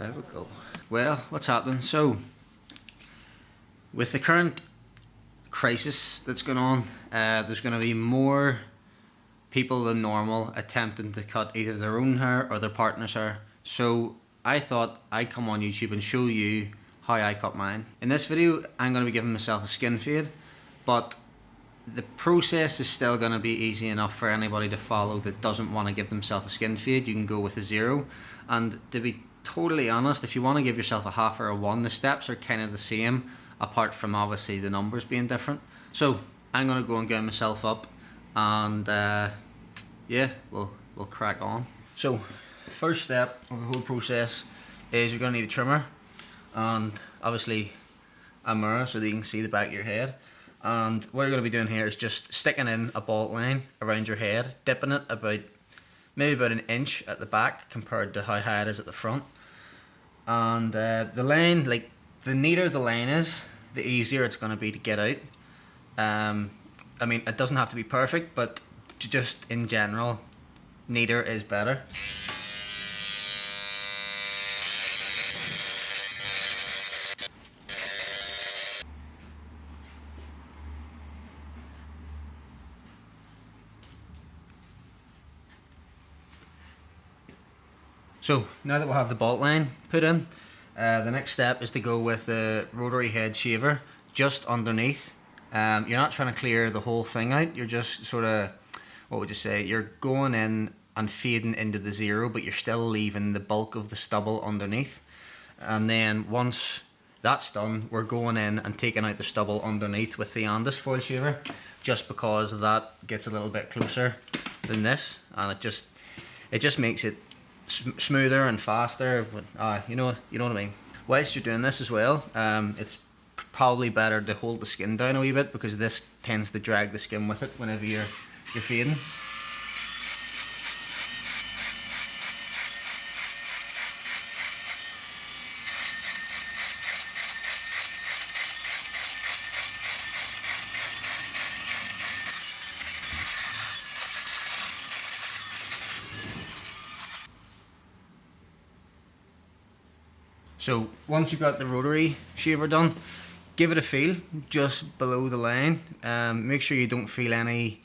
There we go. Well, what's happening? So, with the current crisis that's going on, there's going to be more people than normal attempting to cut either their own hair or their partner's hair. So, I thought I'd come on YouTube and show you how I cut mine. In this video, I'm going to be giving myself a skin fade, but the process is still going to be easy enough for anybody to follow that doesn't want to give themselves a skin fade. You can go with a 0, and to be totally honest, if you want to give yourself a half or a 1, the steps are kind of the same, apart from obviously the numbers being different. So I'm going to go and get myself up, and yeah, we'll crack on. So first step of the whole process is you're going to need a trimmer and obviously a mirror so that you can see the back of your head. And what you're going to be doing here is just sticking in a bolt line around your head, dipping it maybe about an inch at the back compared to how high it is at the front. And the line, like, the neater the line is, the easier it's going to be to get out. I mean, it doesn't have to be perfect, but just in general, neater is better. So now that we have the bolt line put in, the next step is to go with the rotary head shaver just underneath. You're not trying to clear the whole thing out, you're just sort of, what would you say, you're going in and fading into the 0, but you're still leaving the bulk of the stubble underneath. And then once that's done, we're going in and taking out the stubble underneath with the Andis foil shaver, just because that gets a little bit closer than this, and it just makes it smoother and faster. But you know what I mean. Whilst you're doing this as well, it's probably better to hold the skin down a wee bit, because this tends to drag the skin with it whenever you're fading. So once you've got the rotary shaver done, give it a feel just below the line. Make sure you don't feel any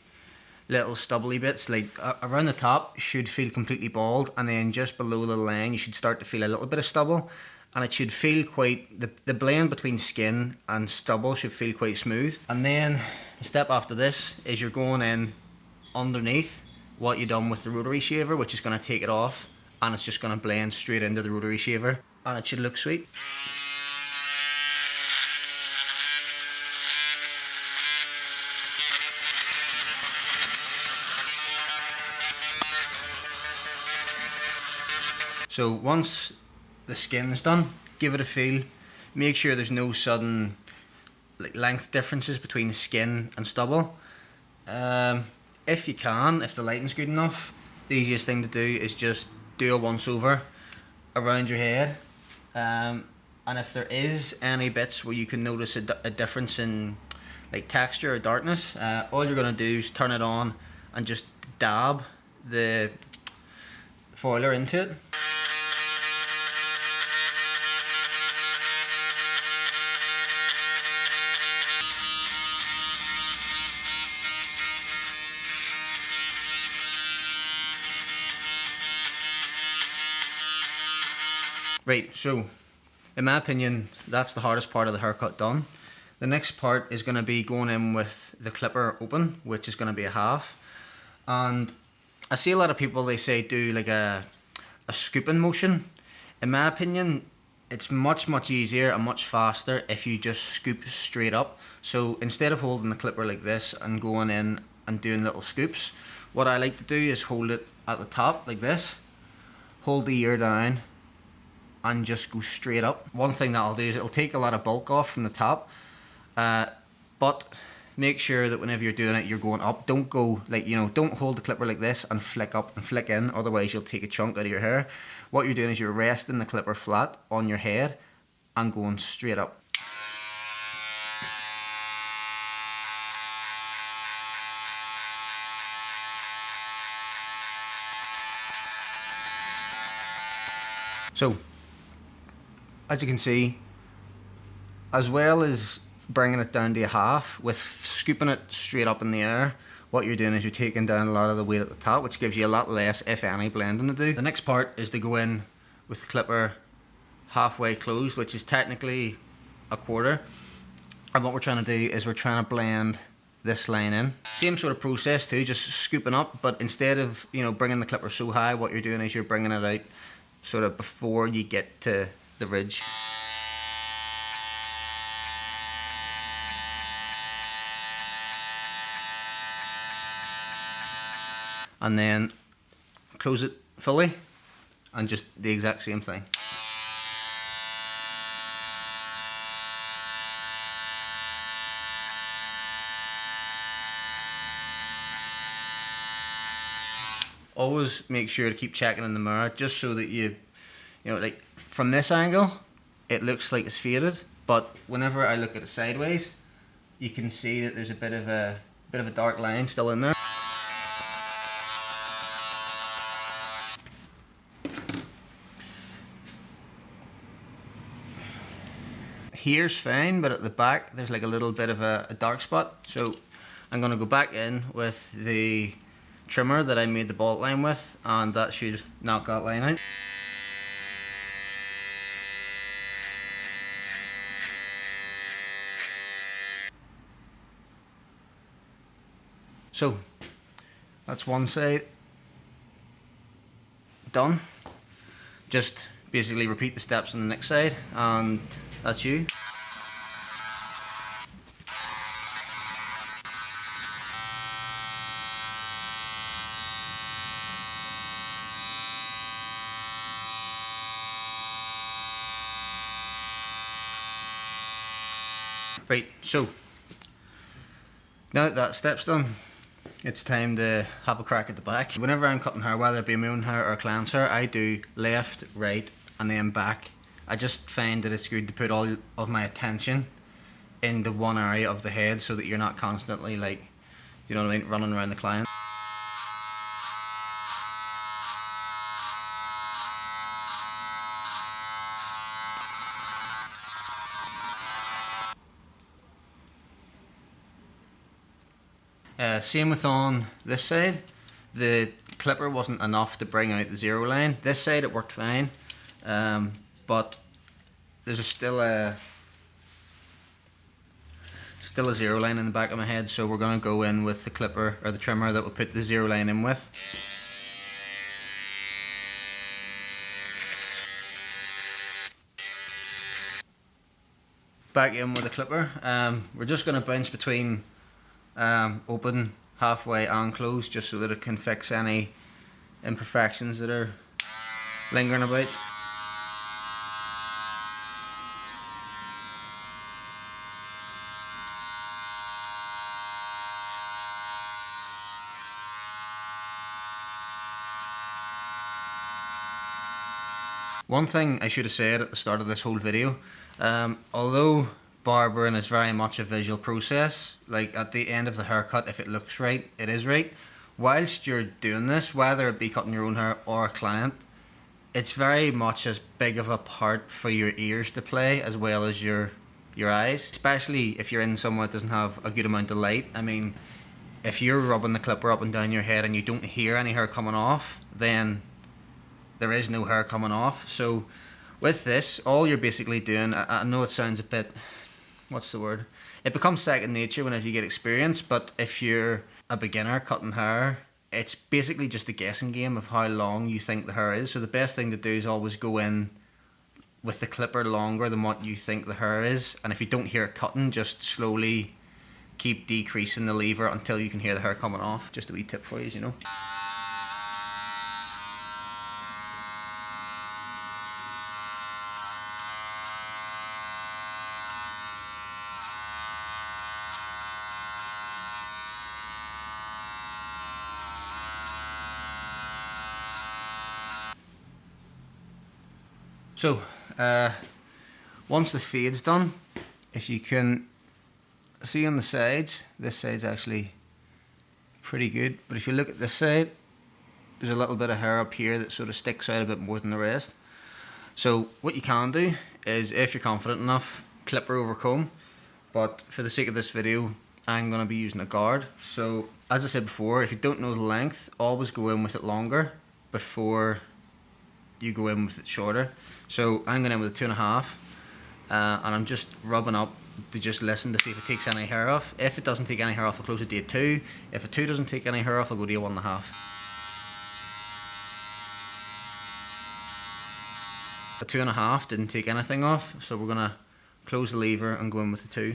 little stubbly bits. Like around the top should feel completely bald, and then just below the line you should start to feel a little bit of stubble, and it should feel quite, the blend between skin and stubble should feel quite smooth. And then the step after this is you're going in underneath what you've done with the rotary shaver, which is going to take it off, and it's just going to blend straight into the rotary shaver, and it should look sweet. So once the skin's done, give it a feel. Make sure there's no sudden length differences between skin and stubble. If you can, if the lighting's good enough, the easiest thing to do is just do a once over around your head. And if there is any bits where you can notice a difference in like texture or darkness, all you're going to do is turn it on and just dab the foiler into it. Right, so in my opinion, that's the hardest part of the haircut done. The next part is going to be going in with the clipper open, which is going to be a half. And I see a lot of people, they say do like a scooping motion. In my opinion, it's much easier and much faster if you just scoop straight up. So instead of holding the clipper like this and going in and doing little scoops, what I like to do is hold it at the top like this, hold the ear down, and just go straight up. One thing that I'll do is it'll take a lot of bulk off from the top, but make sure that whenever you're doing it, you're going up. Don't go like, don't hold the clipper like this and flick up and flick in, otherwise you'll take a chunk out of your hair. What you're doing is you're resting the clipper flat on your head and going straight up. So as you can see, as well as bringing it down to a half, with scooping it straight up in the air, what you're doing is you're taking down a lot of the weight at the top, which gives you a lot less, if any, blending to do. The next part is to go in with the clipper halfway closed, which is technically a quarter. And what we're trying to do is we're trying to blend this line in. Same sort of process too, just scooping up, but instead of, you know, bringing the clipper so high, what you're doing is you're bringing it out sort of before you get to the ridge. And then close it fully and just the exact same thing. Always make sure to keep checking in the mirror, just so that you know, like from this angle it looks like it's faded, but whenever I look at it sideways you can see that there's a bit of a dark line still in there. Here's fine, but at the back there's like a little bit of a dark spot, so I'm going to go back in with the trimmer that I made the bolt line with, and that should knock that line out. So that's one side done. Just basically repeat the steps on the next side, and that's you. Right, so now that that step's done, it's time to have a crack at the back. Whenever I'm cutting hair, whether it be my own hair or a client's hair, I do left, right, and then back. I just find that it's good to put all of my attention in the one area of the head, so that you're not constantly, like, you know what I mean, running around the client. Same with on this side. The clipper wasn't enough to bring out the zero line. This side it worked fine, but there's still a zero line in the back of my head, so we're going to go in with the clipper or the trimmer that we'll put the zero line in with. Back in with the clipper. We're just going to bounce between open, halfway and closed, just so that it can fix any imperfections that are lingering about. One thing I should have said at the start of this whole video, although barbering is very much a visual process, like at the end of the haircut, if it looks right, it is right. Whilst you're doing this, whether it be cutting your own hair or a client, it's very much as big of a part for your ears to play as well as your eyes, especially if you're in somewhere that doesn't have a good amount of light. I mean, if you're rubbing the clipper up and down your head and you don't hear any hair coming off, then there is no hair coming off. So with this, all you're basically doing, I know it sounds a bit, what's the word? It becomes second nature whenever you get experience, but if you're a beginner cutting hair, it's basically just a guessing game of how long you think the hair is. So the best thing to do is always go in with the clipper longer than what you think the hair is, and if you don't hear it cutting, just slowly keep decreasing the lever until you can hear the hair coming off. Just a wee tip for you, you know. So, once the fade's done, if you can see on the sides, this side's actually pretty good, but if you look at this side, there's a little bit of hair up here that sort of sticks out a bit more than the rest. So what you can do is, if you're confident enough, clipper over comb. But for the sake of this video, I'm going to be using a guard. So as I said before, if you don't know the length, always go in with it longer before you go in with it shorter. So I'm going in with a 2.5, and I'm just rubbing up to just listen to see if it takes any hair off. If it doesn't take any hair off, I'll close it to a 2. If a 2 doesn't take any hair off, I'll go to a 1.5. A 2.5 didn't take anything off, so we're going to close the lever and go in with the 2.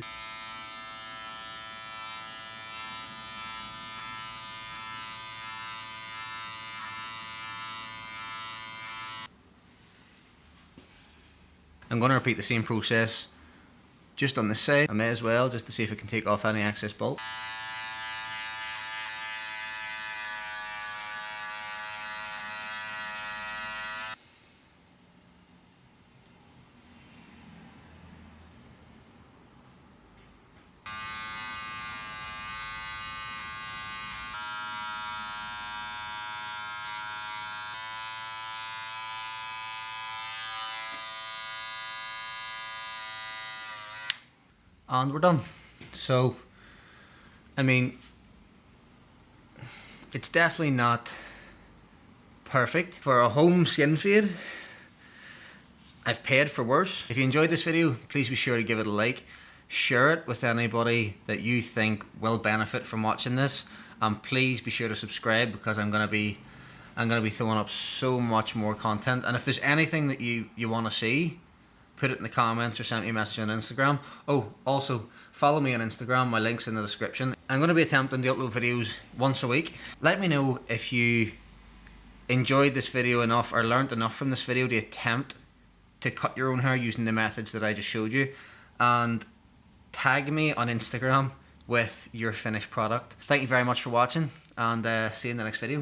I'm going to repeat the same process just on this side. I may as well, just to see if it can take off any excess bulk. And we're done. So, I mean, it's definitely not perfect for a home skin fade. I've paid for worse. If you enjoyed this video, please be sure to give it a like. Share it with anybody that you think will benefit from watching this, and please be sure to subscribe, because I'm gonna be throwing up so much more content. And if there's anything that you want to see, put it in the comments or send me a message on Instagram. Oh, also, follow me on Instagram. My link's in the description. I'm going to be attempting to upload videos once a week. Let me know if you enjoyed this video enough or learned enough from this video to attempt to cut your own hair using the methods that I just showed you. And tag me on Instagram with your finished product. Thank you very much for watching, and see you in the next video.